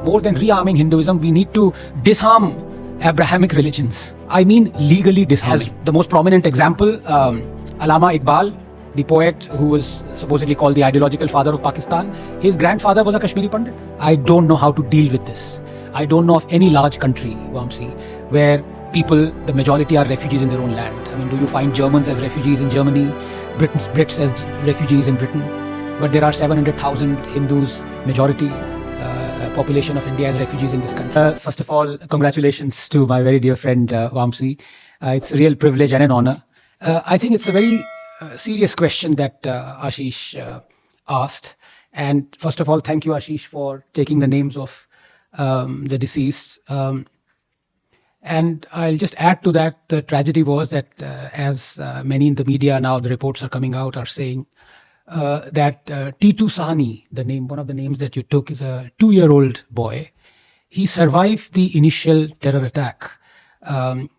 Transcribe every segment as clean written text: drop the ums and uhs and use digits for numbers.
more than rearming Hinduism, we need to disarm Abrahamic religions. I mean legally disarming. As the most prominent example, Allama Iqbal, the poet who was supposedly called the ideological father of Pakistan, his grandfather was a Kashmiri Pandit. I don't know how to deal with this. I don't know of any large country, Vamsi, where people, the majority are refugees in their own land. I mean, do you find Germans as refugees in Germany, Brits as refugees in Britain? But there are 700,000 Hindus, majority population of India as refugees in this country. First of all, congratulations to my very dear friend Vamsi. It's a real privilege and an honor. I think it's a very serious question that Ashish asked. And first of all, thank you, Ashish, for taking the names of the deceased. And I'll just add to that, the tragedy was that as many in the media now, the reports are coming out, are saying that Titu Sahni, the name, one of the names that you took, is a 2-year-old boy. He survived the initial terror attack.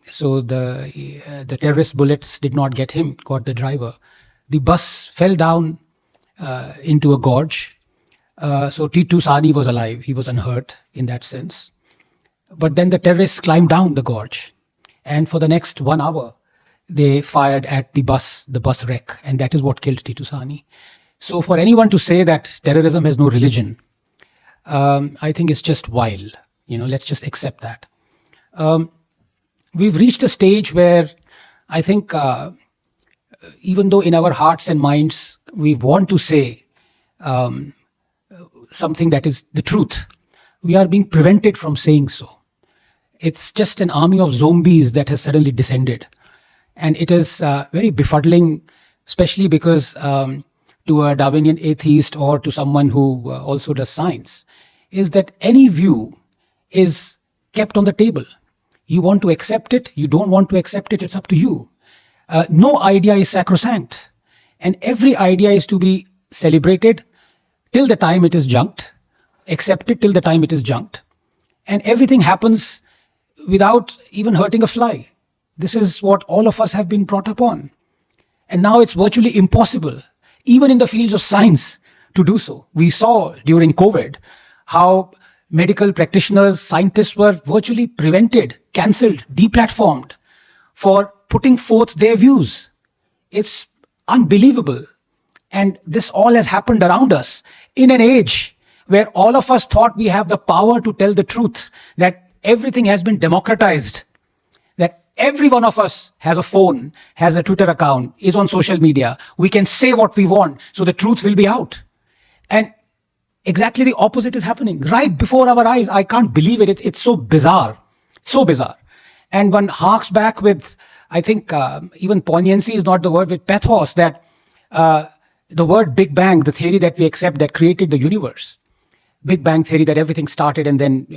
So the terrorist bullets did not get him, got the driver. The bus fell down into a gorge. So Titu Sahni was alive. He was unhurt in that sense. But then the terrorists climbed down the gorge. And for the next 1 hour, they fired at the bus wreck. And that is what killed Titu Sahni. So for anyone to say that terrorism has no religion, I think it's just vile. You know, let's just accept that. We've reached a stage where I think even though in our hearts and minds we want to say something that is the truth, we are being prevented from saying so. It's just an army of zombies that has suddenly descended. And it is very befuddling, especially because to a Darwinian atheist or to someone who also does science, is that any view is kept on the table. You want to accept it, you don't want to accept it, it's up to you. No idea is sacrosanct. And every idea is to be celebrated till the time it is junked, accepted till the time it is junked. And everything happens without even hurting a fly. This is what all of us have been brought up on. And now it's virtually impossible, even in the fields of science, to do so. We saw during COVID how medical practitioners, scientists were virtually prevented, cancelled, deplatformed for putting forth their views. It's unbelievable. And this all has happened around us in an age where all of us thought we have the power to tell the truth, that everything has been democratized, that every one of us has a phone, has a Twitter account, is on social media. We can say what we want, so the truth will be out. And exactly the opposite is happening right before our eyes. I can't believe it. It's so bizarre, so bizarre. And one harks back with, I think, even poignancy is not the word, with pathos, that the word Big Bang, the theory that we accept that created the universe, Big Bang theory, that everything started and then,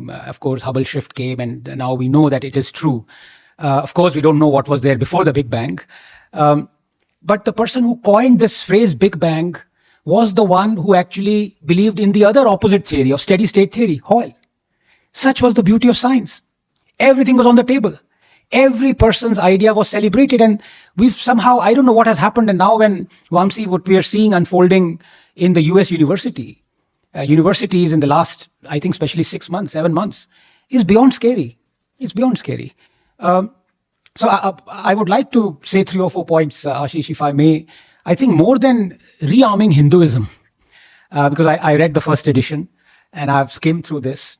of course, Hubble shift came and now we know that it is true. Of course, we don't know what was there before the Big Bang. But the person who coined this phrase Big Bang was the one who actually believed in the other opposite theory of steady state theory, Hoyle. Such was the beauty of science. Everything was on the table. Every person's idea was celebrated, and we've somehow, I don't know what has happened. And now when Vamsi, what we are seeing unfolding in the US universities in the last, I think, especially 6 months, 7 months, is beyond scary. It's beyond scary. So I would like to say 3 or 4 points, Ashish, if I may. I think more than rearming Hinduism, because I read the first edition and I've skimmed through this.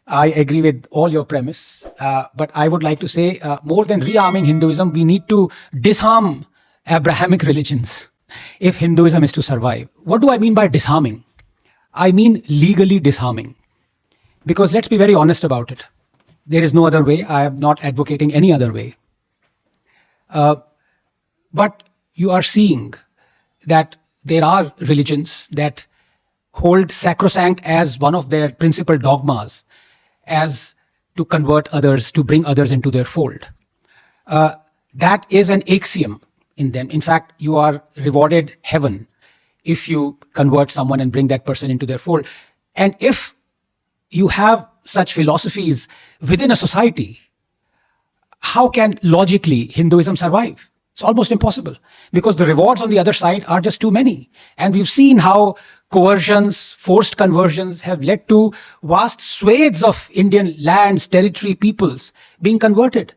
I agree with all your premise, but I would like to say more than rearming Hinduism, we need to disarm Abrahamic religions if Hinduism is to survive. What do I mean by disarming? I mean legally disarming. Because let's be very honest about it. There is no other way. I am not advocating any other way. But you are seeing that there are religions that hold sacrosanct as one of their principal dogmas as to convert others, to bring others into their fold. That is an axiom in them. In fact, you are rewarded heaven if you convert someone and bring that person into their fold. And if you have such philosophies within a society, how can logically Hinduism survive? It's almost impossible, because the rewards on the other side are just too many. And we've seen how coercions, forced conversions have led to vast swathes of Indian lands, territory, peoples being converted.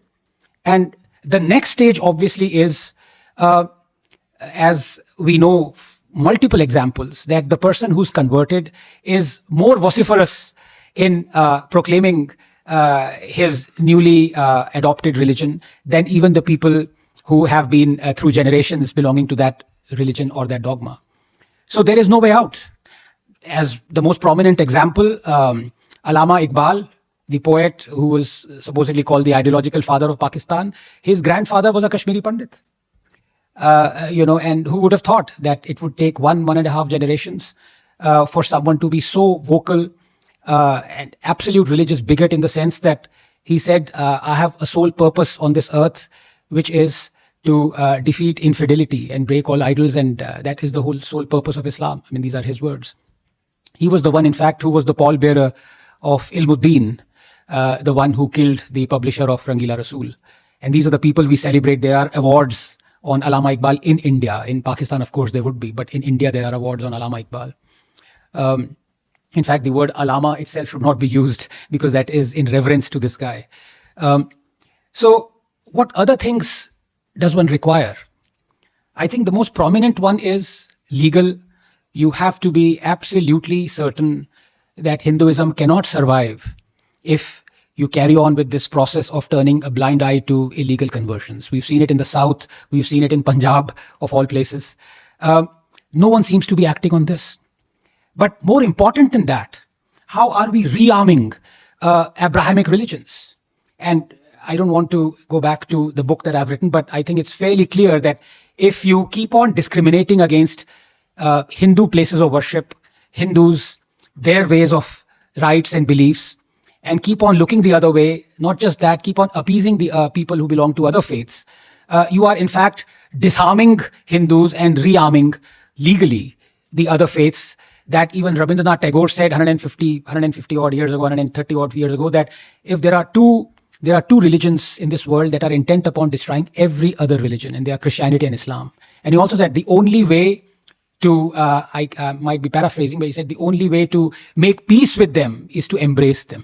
And the next stage, obviously, is, as we know, multiple examples that the person who's converted is more vociferous in proclaiming his newly adopted religion than even the people who have been through generations belonging to that religion or that dogma. So there is no way out. As the most prominent example, Allama Iqbal, the poet who was supposedly called the ideological father of Pakistan, his grandfather was a Kashmiri Pandit. And who would have thought that it would take 1.5 generations for someone to be so vocal and absolute religious bigot, in the sense that he said, I have a sole purpose on this earth, which is to defeat infidelity and break all idols, and that is the whole sole purpose of Islam. I mean, these are his words. He was the one, in fact, who was the pallbearer of Ilmuddin, the one who killed the publisher of Rangila Rasool. And these are the people we celebrate. There are awards on Allama Iqbal in India. In Pakistan, of course, there would be, but in India, there are awards on Allama Iqbal. In fact, the word Allama itself should not be used, because that is in reverence to this guy. So what other things does one require? I think the most prominent one is legal. You have to be absolutely certain that Hinduism cannot survive if you carry on with this process of turning a blind eye to illegal conversions. We've seen it in the South. We've seen it in Punjab, of all places. No one seems to be acting on this. But more important than that, how are we rearming Abrahamic religions? And I don't want to go back to the book that I've written, but I think it's fairly clear that if you keep on discriminating against Hindu places of worship, Hindus, their ways of rites and beliefs, and keep on looking the other way, not just that, keep on appeasing the people who belong to other faiths, you are in fact disarming Hindus and rearming legally the other faiths that even Rabindranath Tagore said 150 odd years ago, 130 odd years ago, that if there are two religions in this world that are intent upon destroying every other religion, and they are Christianity and Islam. And he also said the only way to, I might be paraphrasing, but he said the only way to make peace with them is to embrace them.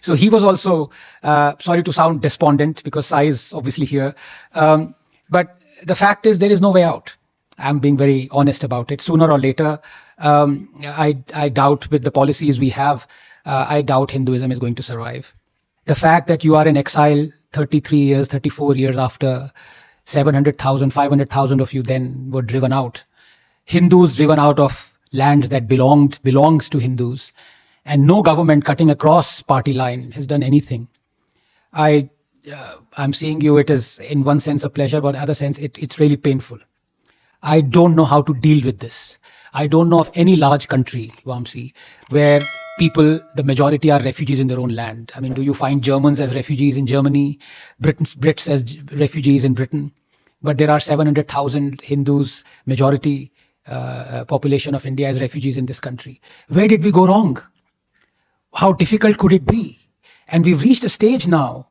So he was also, sorry to sound despondent, because Sai is obviously here. But the fact is, there is no way out. I'm being very honest about it. Sooner or later, I doubt, with the policies we have, I doubt Hinduism is going to survive. The fact that you are in exile 33 years, 34 years after 700,000, 500,000 of you then were driven out. Hindus driven out of lands that belongs to Hindus. And no government cutting across party line has done anything. I'm seeing you, it is in one sense a pleasure, but in the other sense, it's really painful. I don't know how to deal with this. I don't know of any large country, Vamsi, where people, the majority are refugees in their own land. I mean, do you find Germans as refugees in Germany, Brits as refugees in Britain? But there are 700,000 Hindus, majority population of India as refugees in this country. Where did we go wrong? How difficult could it be? And we've reached a stage now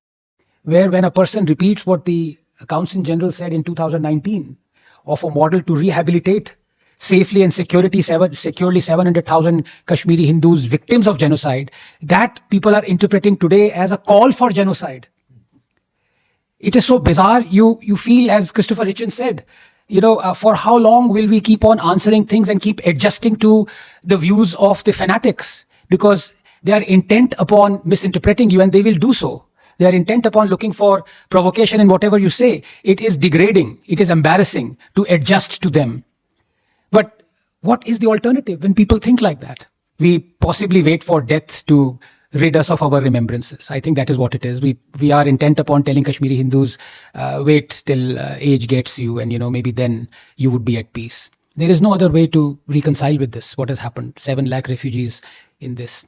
where when a person repeats what the Accountant General said in 2019 of a model to rehabilitate safely and securely 700,000 Kashmiri Hindus victims of genocide, that people are interpreting today as a call for genocide. It is so bizarre. You feel, as Christopher Hitchens said, for how long will we keep on answering things and keep adjusting to the views of the fanatics? Because they are intent upon misinterpreting you, and they will do so. They are intent upon looking for provocation in whatever you say. It is degrading. It is embarrassing to adjust to them. But what is the alternative when people think like that? We possibly wait for death to rid us of our remembrances. I think that is what it is. We are intent upon telling Kashmiri Hindus, wait till age gets you, and maybe then you would be at peace. There is no other way to reconcile with this, what has happened. 7 lakh refugees in this.